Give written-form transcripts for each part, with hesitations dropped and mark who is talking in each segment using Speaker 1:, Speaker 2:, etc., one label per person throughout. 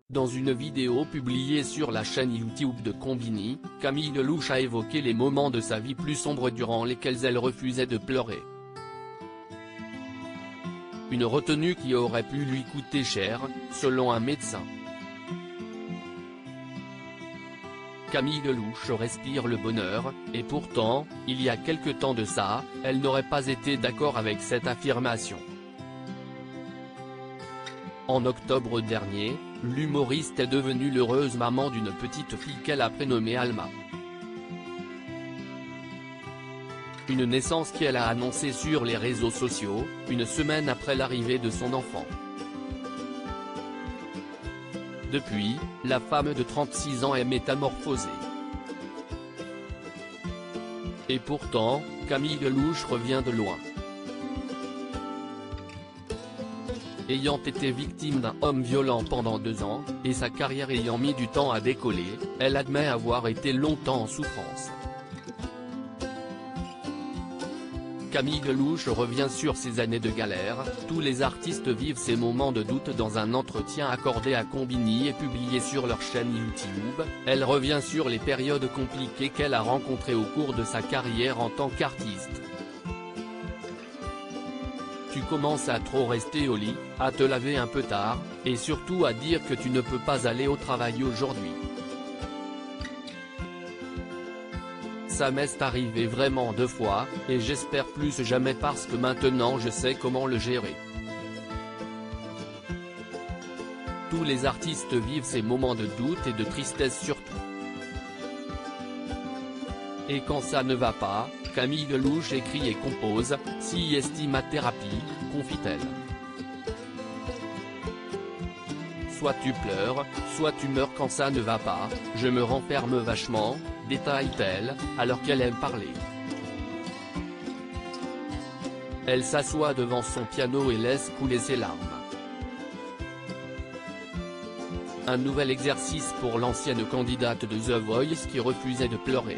Speaker 1: Dans une vidéo publiée sur la chaîne YouTube de Combini, Camille Lelouch a évoqué les moments de sa vie plus sombres durant lesquels elle refusait de pleurer. Une retenue qui aurait pu lui coûter cher, selon un médecin. Camille Lelouch respire le bonheur, et pourtant, il y a quelque temps de ça, elle n'aurait pas été d'accord avec cette affirmation. En octobre dernier, l'humoriste est devenue l'heureuse maman d'une petite fille qu'elle a prénommée Alma. Une naissance qu'elle a annoncée sur les réseaux sociaux, une semaine après l'arrivée de son enfant. Depuis, la femme de 36 ans est métamorphosée. Et pourtant, Camille Lelouch revient de loin. Ayant été victime d'un homme violent pendant 2 ans, et sa carrière ayant mis du temps à décoller, elle admet avoir été longtemps en souffrance. Camille Lelouch revient sur ces années de galère. Tous les artistes vivent ces moments de doute dans un entretien accordé à Combini et publié sur leur chaîne YouTube. Elle revient sur les périodes compliquées qu'elle a rencontrées au cours de sa carrière en tant qu'artiste. Tu commences à trop rester au lit, à te laver un peu tard, et surtout à dire que tu ne peux pas aller au travail aujourd'hui. Ça m'est arrivé vraiment 2 fois, et j'espère plus jamais parce que maintenant je sais comment le gérer. Tous les artistes vivent ces moments de doute et de tristesse surtout. Et quand ça ne va pas, Camille Lelouch écrit et compose, si estime ma thérapie, confie-t-elle. Soit tu pleures, soit tu meurs quand ça ne va pas, je me renferme vachement, détaille-t-elle, alors qu'elle aime parler. Elle s'assoit devant son piano et laisse couler ses larmes. Un nouvel exercice pour l'ancienne candidate de The Voice qui refusait de pleurer.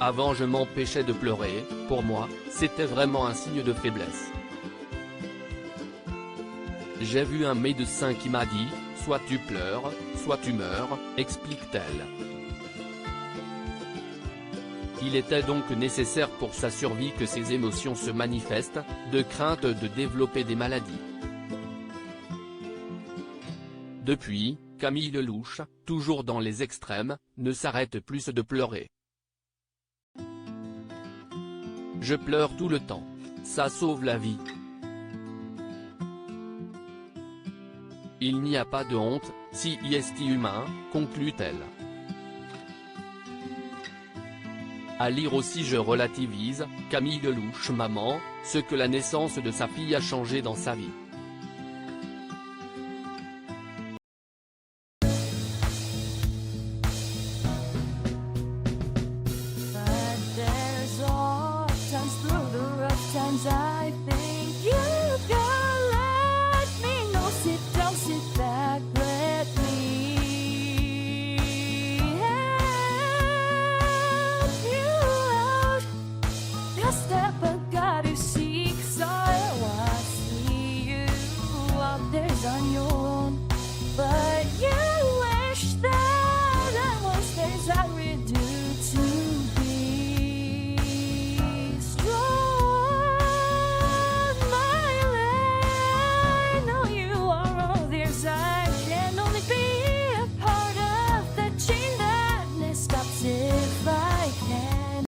Speaker 1: Avant je m'empêchais de pleurer, pour moi, c'était vraiment un signe de faiblesse. J'ai vu un médecin qui m'a dit, soit tu pleures, soit tu meurs, explique-t-elle. Il était donc nécessaire pour sa survie que ses émotions se manifestent, de crainte de développer des maladies. Depuis, Camille Lelouch, toujours dans les extrêmes, ne s'arrête plus de pleurer. Je pleure tout le temps. Ça sauve la vie. Il n'y a pas de honte, si est humain, conclut-elle. À lire aussi je relativise, Camille Lelouch maman, ce que la naissance de sa fille a changé dans sa vie.